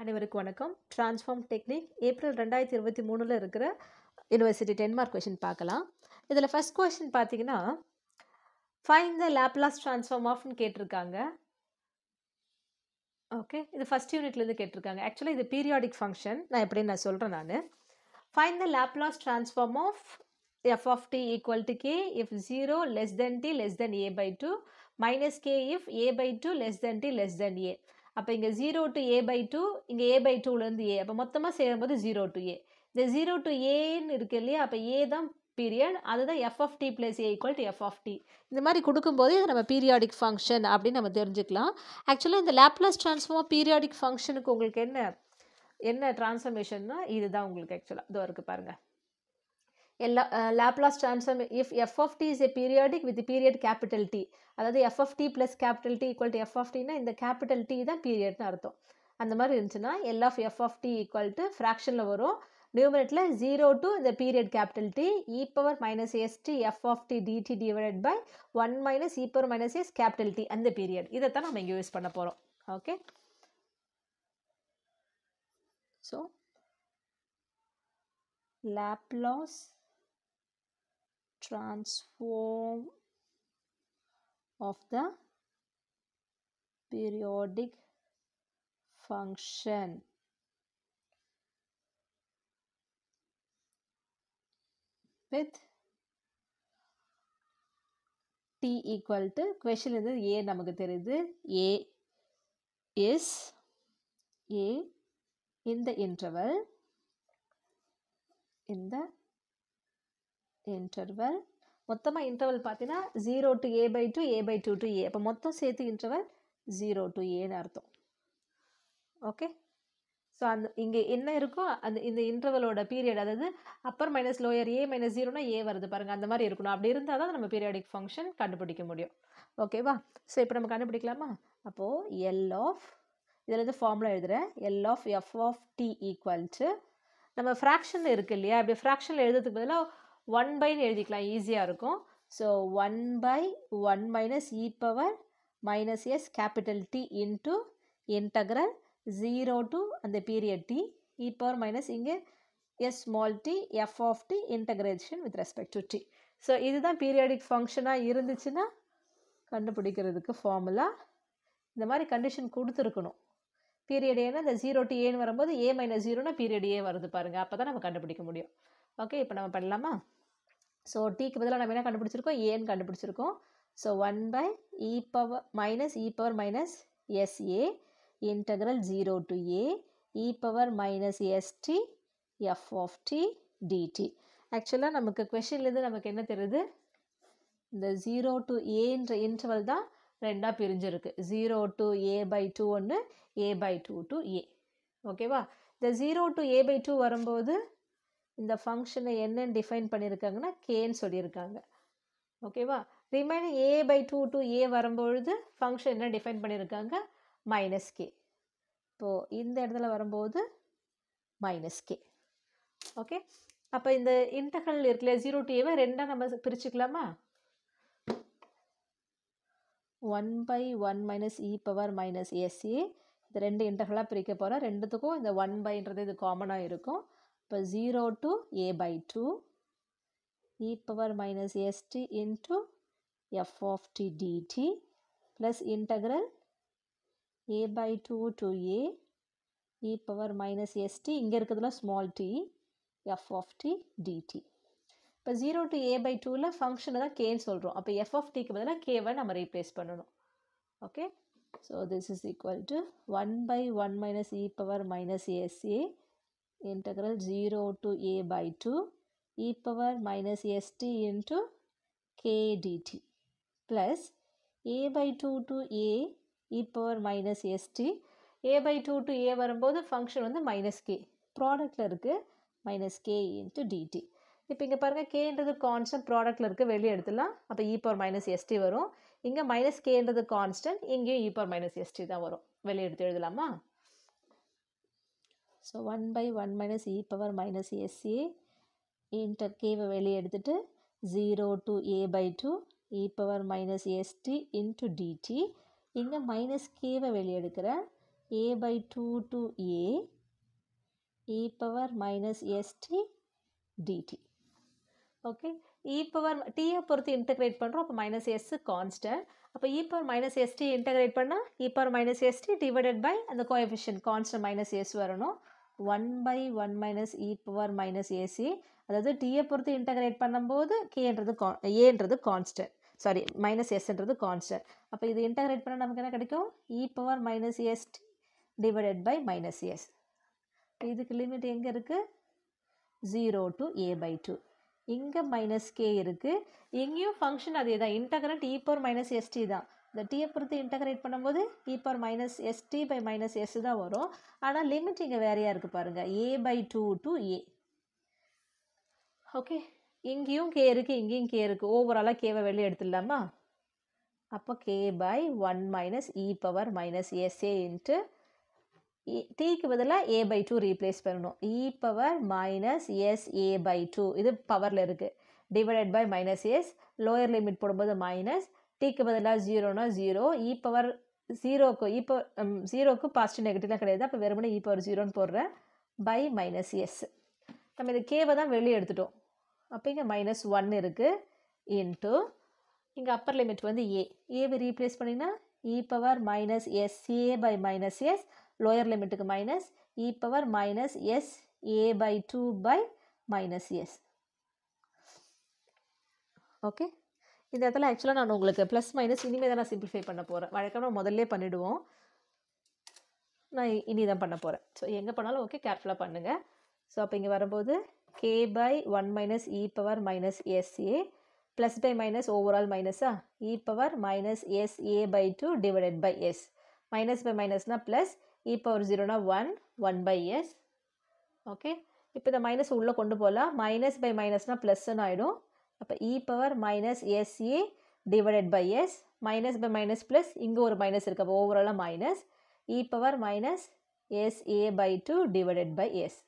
அனைவருக்கும் வணக்கம். Transform technique April 2023 இருக்கிற யூனிவர்சிட்டி 10 மார்க் கொஷின் பார்க்கலாம். இதில் ஃபர்ஸ்ட் கொஷின் பார்த்தீங்கன்னா, ஃபைண்ட் த லாப்லாஸ் ட்ரான்ஸ்ஃபார்ம் ஆஃப்னு கேட்டிருக்காங்க. ஓகே, இது ஃபர்ஸ்ட் யூனிட்லேருந்து கேட்டிருக்காங்க. ஆக்சுவலாக இது பீரியாடிக் ஃபங்க்ஷன். நான் சொல்கிறேன். Find the Laplace transform of f of t equal to k if 0 less than t less than a by 2 minus k if a by 2 less than t less than a. அப்போ இங்கே 0 to a by 2, இங்கே a by 2லேருந்து a. அப்போ மொத்தமாக சேரும்போது 0 to a. இந்த 0 to aன்னு இருக்கு இல்லையா, அப்போ a தான் பீரியட், அதுதான் f of t plus a equal to f of t. இந்த மாதிரி கொடுக்கும்போது இது நம்ம பீரியாடிக் ஃபங்க்ஷன் அப்படின்னு நம்ம தெரிஞ்சுக்கலாம். ஆக்சுவலாக இந்த லாப்லாஸ் ட்ரான்ஸ்ஃபார்ம் பீரியாடிக் ஃபங்க்ஷனுக்கு உங்களுக்கு என்ன டிரான்ஸ்ஃபர்மேஷன்னா இதுதான் உங்களுக்கு ஆக்சுவலாக இதோ இருக்குது பாருங்கள். Laplace transform if f of t is a periodic with the period capital T, அதாவது f of t plus capital T equal to f of t னா இந்த capital T தான் பீரியட்னு அர்த்தம். அந்த மாதிரி இருந்துச்சுன்னா L of f of t equal to ஃப்ராக்ஷனில் வரும். நியூமரேட்டில் 0 to இந்த period capital T e power minus st f of t dt divided by 1 minus e power minus s capital T அந்த பீரியட். இதைத்தான் நம்ம இங்கே யூஸ் பண்ண போகிறோம். Okay, so Laplace transform of the periodic function with t equal to question is a நமக்கு தெரியுது a is a in the interval மொத்தமாக interval பார்த்தீங்கன்னா 0 to a by 2 a by 2 to a. அப்போ மொத்தம் சேர்த்து இன்டர்வல் 0 to aன்னு அர்த்தம். Okay, so இங்கே என்ன இருக்கோ இந்த இன்டர்வலோட பீரியட், அதாவது upper minus lower a minus 0னா a வருது பாருங்கள், அந்த மாதிரி இருக்கணும். அப்படி இருந்தால் தான் நம்ம பீரியாடிக் ஃபங்க்ஷன் கண்டுபிடிக்க முடியும். ஓகேவா? ஸோ இப்போ நம்ம கண்டுபிடிக்கலாமா? அப்போது இதில் இருந்து ஃபார்முலா எழுதுகிறேன். L of f of t equal to நம்ம ஃப்ராக்ஷன் இருக்குது இல்லையா, அப்படி ஃப்ராக்ஷனில் எழுதுறதுக்கு பதிலாக 1/ன்னு எழுதிக்கலாம், ஈஸியாக இருக்கும். So 1/1 minus e power minus s capital T into integral 0 to அந்த period T e power minus இங்கே s small t f of t integration with respect to t. So இதுதான் பீரியாடிக் ஃபங்க்ஷனாக இருந்துச்சுன்னா கண்டுபிடிக்கிறதுக்கு ஃபார்முலா. இந்த மாதிரி கண்டிஷன் கொடுத்துருக்கணும். Period ஏன்னா இந்த 0 to ஏன்னு வரும்போது a மைனஸ் 0னா பீரியட் ஏ வருது பாருங்கள், அப்போ தான் நம்ம கண்டுபிடிக்க முடியும். ஓகே, இப்போ நம்ம பண்ணலாமா? ஸோ டீக்கு பதிலாக நம்ம என்ன கண்டுபிடிச்சிருக்கோம், ஏன்னு கண்டுபிடிச்சிருக்கோம். So 1/e power minus e power minus sa integral 0 to a e power minus st f of t dt. ஆக்சுவலாக நமக்கு கொஷின்லேருந்து நமக்கு என்ன தெரியுது, இந்த 0 to aன்ற இன்டர்வல் தான் ரெண்டாக பிரிஞ்சிருக்கு. 0 to a by 2 ஒன்று, a by 2 to a. ஓகேவா? இந்த 0 to a by 2 வரும்போது இந்த ஃபங்க்ஷனை என்னன்னு டிஃபைன் பண்ணியிருக்காங்கன்னா கேன்னு சொல்லியிருக்காங்க. ஓகேவா? Remaining a by 2 to a வரும்பொழுது ஃபங்க்ஷன் என்ன டிஃபைன் பண்ணியிருக்காங்க, மைனஸ் கே. இப்போது இந்த இடத்துல வரும்போது மைனஸ் கே. ஓகே, அப்போ இந்த இன்டர்வல் இருக்குல்ல 0 to a ரெண்டாக நம்ம பிரிச்சுக்கலாமா? 1/1 minus e power minus S A, இது ரெண்டு இன்டர்வலாக பிரிக்க போகிறோம். ரெண்டுத்துக்கும் இந்த 1/ன்றது இது காமனாக இருக்கும். இப்போ 0 to a by 2 e power minus st into f of t dt plus integral a by 2 to a e power minus st, இங்கே இருக்கிறதுல small t f of t dt. இப்போ 0 to a by 2ல் ஃபங்க்ஷனை தான் கேன்னு சொல்கிறோம். அப்போ f of tக்கு பதிலாக கேவை நம்ம ரீப்ளேஸ் பண்ணணும். Okay, so this is equal to 1/1 minus e power minus sa integral 0 to a by 2 e power minus st into k dt plus a by 2 to a e power minus st. a by 2 to a வரும்போது function வந்து minus K, ப்ராடக்டில் இருக்குது, minus K into DD. இப்போ இங்கே பாருங்கள், கேன்றது constant, ப்ராடக்டில் இருக்குது, வெளியே எடுத்துலாம். அப்போ இ power minus ST வரும். இங்கே மைனஸ் கேன்றது கான்ஸ்டன்ட், இங்கேயும் இ பவர் மைனஸ் எஸ்டி தான் வரும். வெளியே எடுத்து எழுதலாமா? So 1/1 minus e power minus S A inter கேவை வெளியே எடுத்துட்டு 0 to a by 2 e power minus st into dt. இங்கே மைனஸ் கேவை வெளியே எடுக்கிறேன். a by 2 to a e power minus st dt. ஓகே, e பவர் t பொறுத்து இன்டகிரேட் பண்ணுறோம். அப்போ மைனஸ் எஸ் கான்ஸ்டன்ட். அப்போ e power minus s t integrate பண்ணால் e power minus s t divided by அந்த கோஎஃபிஷியன்ட் கான்ஸ்டன்ட் மைனஸ் எஸ் வரணும். 1/1 minus e power minus ஏசி. அதாவது டீயை பொறுத்து இன்டகிரேட் பண்ணும்போது ஏன்றது கான்ஸ்டன்ட், சாரி மைனஸ் எஸ்ன்றது கான்ஸ்டன்ட். அப்போ இது இன்டகிரேட் பண்ணால் நமக்கு என்ன கிடைக்கும்? e power minus s t divided by minus s. இதுக்கு லிமிட் எங்கே இருக்குது? 0 to a/2. இங்கே மைனஸ் கே இருக்குது. இங்கேயும் ஃபங்க்ஷன் அதே தான், integrand e power minus s t தான். இந்த டீயை பொறுத்து இன்டகிரேட் பண்ணும்போது e power minus s t by minus s தான் வரும். ஆனால் லிமிட் இங்கே வேறையாக இருக்குது பாருங்கள், a/2 to a. ஓகே, இங்கேயும் கே இருக்குது, இங்கேயும் கே இருக்குது. ஓவராலாக கேவை வெளியே எடுத்துடலாமா? அப்போ k by 1 minus e power minus s a into டீக்கு பதிலாக a/2 ரீப்ளேஸ் பண்ணணும். e power minus S a/2 இது பவரில் இருக்குது, divided by minus S. Lower limit போடும்போது மைனஸ், டீக்கு பதிலாக 0னா 0, இ பவர் 0க்கு பாசிட்டிவ் நெகட்டிவ்லாம் கிடையாது. அப்போ வெறுமனே இ பவர் 0ன்னு போடுறேன், பை மைனஸ் எஸ். நம்ம இது கேவை தான் வெளியே எடுத்துட்டோம். அப்போ இங்கே -1 இருக்குது இன்ட்டு இங்கே அப்பர் லிமிட் வந்து ஏவை ரீப்ளேஸ் பண்ணிங்கன்னா e power minus SA by minus S, lower லிமிட்டுக்கு minus e power minus S a/2 by minus S. Okay, இந்த இடத்துல ஆக்சுவலாக நான் உங்களுக்கு ப்ளஸ் மைனஸ் இனிமேல் தான் நான் சிம்பிளிஃபை பண்ண போகிறேன். வழக்கமாக முதல்ல பண்ணிவிடுவோம், நான் இனி தான் பண்ண போகிறேன். ஸோ எங்கே பண்ணாலும் ஓகே, கேர்ஃபுல்லாக பண்ணுங்கள். ஸோ அப்போ இங்கே வரும்போது k by 1 minus e power minus SA plus by minus overall மைனஸா e power minus S a/2 divided by S. Minus by மைனஸ்னால் ப்ளஸ், e பவர் 0னா 1 பை எஸ். ஓகே, இப்போ இந்த மைனஸ் உள்ளே கொண்டு போகலாம், மைனஸ் பை மைனஸ்னால் ப்ளஸ்ன்னு ஆகிடும். அப்போ e power minus SA divided by S, minus by minus plus, இங்கே ஒரு மைனஸ் இருக்குது, அப்போ ஓவராலாக minus e power minus S a/2 divided by S.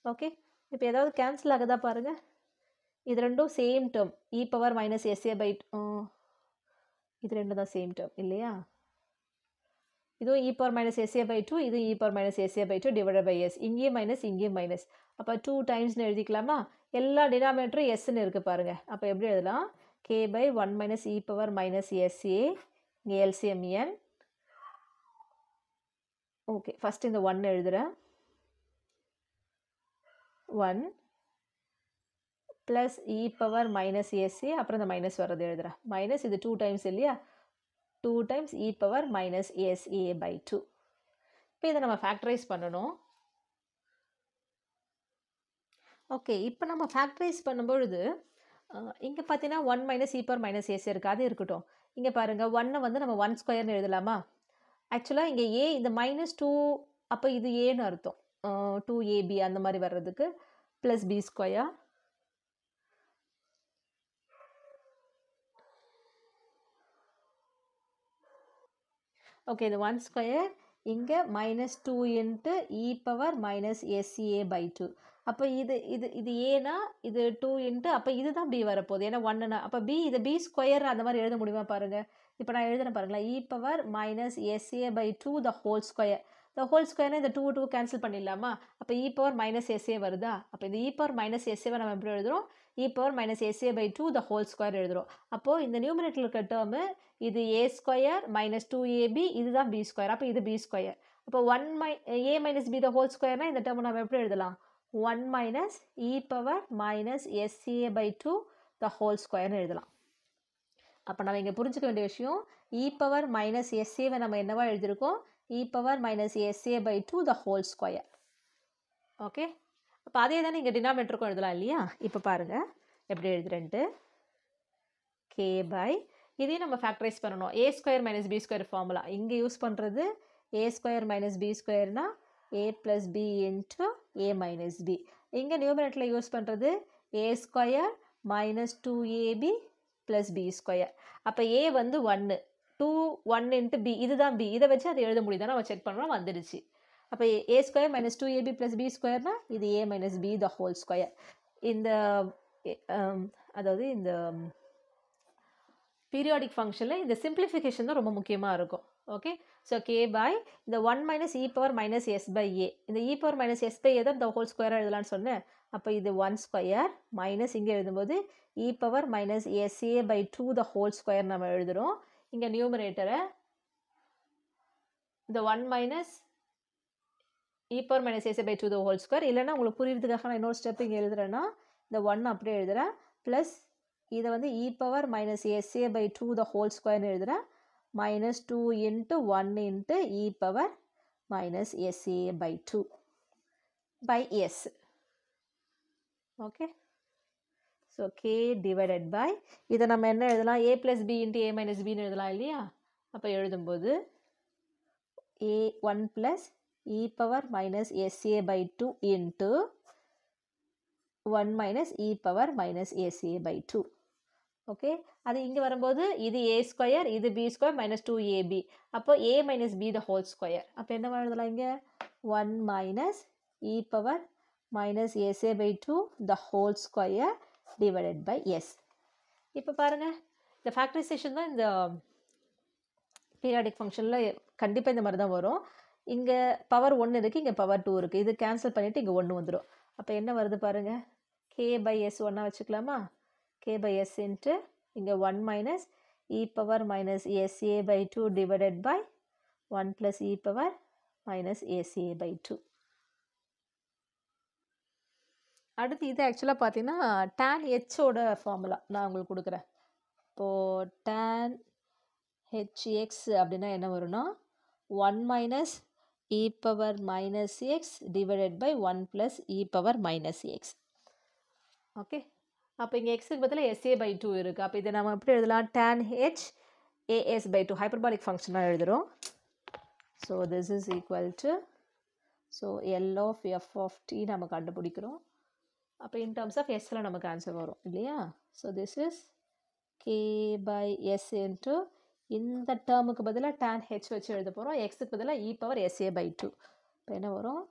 Okay, இப்போ ஏதாவது கேன்சல் ஆகுதா பாருங்கள். இது ரெண்டும் same term, e power minus எஸ்ஏ/2, இது ரெண்டும் தான் சேம் டேர்ம் இல்லையா? இதுவும் e பவர் மைனஸ் எஸ்ஏ/2, இதுவும் e பவர் மைனஸ் எஸ்ஏ/2 டிவைடட் பை எஸ். இங்கேயும் மைனஸ், இங்கேயும் மைனஸ். அப்போ 2 டைம்ஸ்னு எழுதிக்கலாமா? எல்லா டினாமினேட்டரும் எஸ்ன்னு இருக்குது பாருங்கள். அப்போ எப்படி எழுதலாம்? k by 1 minus e power minus s a, இங்கே எல்சிஎம் n. ஓகே, ஃபஸ்ட் இந்த 1 எழுதுகிறேன், 1 plus e power minus s a, அப்புறம் இந்த மைனஸ் வர்றது எழுதுகிறேன், மைனஸ் இது 2 டைம்ஸ் இல்லையா, 2 டைம்ஸ் e பவர் மைனஸ் எஸ்ஏ/2. இப்போ இதை நம்ம ஃபேக்டரைஸ் பண்ணணும். ஓகே, இப்போ நம்ம ஃபேக்டரைஸ் பண்ணும்பொழுது இங்கே பார்த்தீங்கன்னா 1 minus e power minus S A இருக்குது, அது இருக்கட்டும். இங்கே பாருங்கள், 1 வந்து நம்ம 1 ஸ்கொயர்னு எழுதலாமா? ஆக்சுவலாக இங்கே ஏ இந்த -2, அப்போ இது ஏன்னு அர்த்தம், 2ab அந்த மாதிரி வர்றதுக்கு, ப்ளஸ் பி ஸ்கொயர். ஓகே, இது 1 ஸ்கொயர், இங்கே -2 இன்ட்டு இ பவர் மைனஸ் எஸ்ஏ/2. அப்போ இது இது இது ஏன்னா இது 2 இன்ட்டு, அப்போ இதுதான் பி வரப்போகுது, ஏன்னா 1னா. அப்போ பி, இதை பி ஸ்கொயர் அந்த மாதிரி எழுத முடியுமா பாருங்கள். இப்போ நான் எழுதுறேன் பாருங்களேன், இ பவர் மைனஸ் எஸ்ஏ/2 the whole square. The whole ஸ்கொயர்னா இந்த 2 கேன்சல் பண்ணிடலாமா? அப்போ இ பவர் மைனஸ் எஸ்ஏ வருதா? அப்போ இந்த இ பவர் மைனஸ் எஸ்ஏவை நம்ம எப்படி எழுதுகிறோம்? இ பவர் மைனஸ் எஸ்ஏ/2 த ஹோல் ஸ்கொயர் எழுதுகிறோம். அப்போது இந்த நியூமரேட்டரில் இருக்க டேர்மு இது ஏ ஸ்கொயர் மைனஸ் 2ab, இதுதான் பி ஸ்கொயர். அப்போ இது பி ஸ்கொயர். அப்போ a minus B the whole ஸ்கொயர்னா இந்த டேர்மை நம்ம எப்படி எழுதலாம்? 1 மைனஸ் இ பவர் மைனஸ் எஸ்ஏ/2 த ஹோல் ஸ்கொயர்னு எழுதலாம். அப்போ நம்ம இங்கே புரிஞ்சுக்க வேண்டிய விஷயம், இ பவர் மைனஸ் எஸ்ஏவை நம்ம என்னவா எழுதியிருக்கோம்? இ பவர் மைனஸ் எஸ்ஏ/2 த ஹோல் ஸ்கொயர். ஓகே, அப்போ அதே தானே இங்கே டினாமினேட்டருக்கும் எழுதலாம் இல்லையா? இப்போ பாருங்கள் எப்படி எழுதுறேன்ட்டு, கே பை, இதையும் நம்ம ஃபேக்டரைஸ் பண்ணணும். A square minus B square formula இங்கே யூஸ் பண்ணுறது, ஏ ஸ்கொயர் மைனஸ் பி ஸ்கொயர்னா a plus B into A minus B. இங்கே நியூமரேட்டரில் யூஸ் பண்ணுறது A square minus 2ab plus B square. அப்போ ஏ வந்து 1, 1 இன்ட்டு பி, இதுதான் பி. இதை வச்சு அதை எழுத முடியுதா நம்ம செக் பண்ணோம், வந்துடுச்சு. அப்போ A square minus 2ab plus B ஸ்கொயர்னா இது A minus B the whole square. இந்த அதாவது இந்த பீரியாடிக் ஃபங்க்ஷனில் இந்த சிம்பிளிஃபிகேஷன் தான் ரொம்ப முக்கியமாக இருக்கும். ஓகே. ஸோ கே பை இந்த 1 minus e power minus S by A. இந்த e power minus S by A தான் இந்த ஹோல் ஸ்கொயராக எழுதலான்னு சொன்னேன். அப்போ இது 1 ஸ்கொயர் மைனஸ் இங்கே எழுதும்போது e power minus SA by 2 the whole square நம்ம எழுதுகிறோம். இங்கே நியூமரேட்டரை இந்த 1 minus e power minus SA by 2 the whole square, இல்லைன்னா உங்களுக்கு புரியுறதுக்காக நான் இன்னொரு ஸ்டெப் இங்கே எழுதுறேன்னா இந்த 1 அப்படியே எழுதுகிறேன். ப்ளஸ் இதை வந்து e power minus SA by 2 the whole ஸ்கொயர்னு எழுதுகிறேன். minus 2 into 1 into e power minus SA by 2 by S. Okay. So K divided by, இதை நம்ம என்ன எழுதலாம்? A plus B into A minus B எழுதலாம் இல்லையா? அப்போ எழுதும்போது A1 plus e power minus SA by 2 into 1 minus e power minus SA by 2. Okay. அது இங்கே வரும்போது இது ஏ ஸ்கொயர், இது பி ஸ்கொயர் மைனஸ் 2ab. அப்போ A minus B the whole square. அப்போ என்ன எழுதலாம் இங்கே? 1 minus e power minus SA by 2 the whole square divided by S. இப்போ பாருங்கள், இந்த ஃபேக்டரைசேஷன் தான் இந்த பீரியாடிக் ஃபங்க்ஷனில் கண்டிப்பாக இந்த மாதிரி தான் வரும். இங்கே பவர் 1 இருக்குது, இங்கே பவர் 2 இருக்குது. இது கேன்சல் பண்ணிவிட்டு இங்கே 1 வந்துடும். அப்போ என்ன வருது பாருங்கள்? கே பை எஸ் ஒன்றா வச்சுக்கலாமா? k by s into இங்கே 1 minus e power minus sa by 2 divided by 1 plus e power minus sa by 2. அடுத்து இது ஆக்சுவலாக பார்த்தீங்கன்னா tan hோட ஃபார்முலா நான் உங்களுக்கு கொடுக்குறேன். இப்போது tan hx அப்படின்னா என்ன வரும்னா 1 minus e power minus x divided by 1 plus e power minus x. Okay. அப்போ இங்கே எக்ஸுக்கு பதிலாக SA by 2 இருக்குது. அப்போ இதை நம்ம எப்படி எழுதலாம்? tan h as by 2 hyperbolic ஃபங்க்ஷனாக எழுதுகிறோம். So this is equal to, so L of f of t நம்ம கண்டுபிடிக்கிறோம். அப்போ இன் டர்ம்ஸ் ஆஃப் எஸ்ஸில் நமக்கு ஆன்சர் வரும் இல்லையா? So this is k by s into இந்த டேர்முக்கு பதிலாக tan h வச்சு எழுத போகிறோம். எக்ஸுக்கு பதிலாக e பவர் SA by 2. இப்போ என்ன வரும்?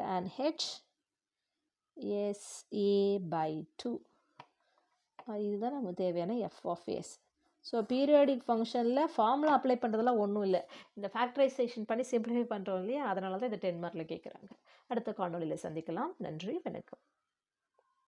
tan h SA by 2. இதுதான் நமக்கு தேவையான f of s. So periodic ஃபங்க்ஷனில் ஃபார்முலா அப்ளை பண்ணுறதுலாம் ஒன்றும் இல்லை. இந்த ஃபேக்டரைசேஷன் பண்ணி சிம்பிளிஃபை பண்ணுறோம் இல்லையா? அதனால தான் இந்த 10 மார்க்கில் கேட்குறாங்க. அடுத்த காணொளியில் சந்திக்கலாம். நன்றி, வணக்கம்.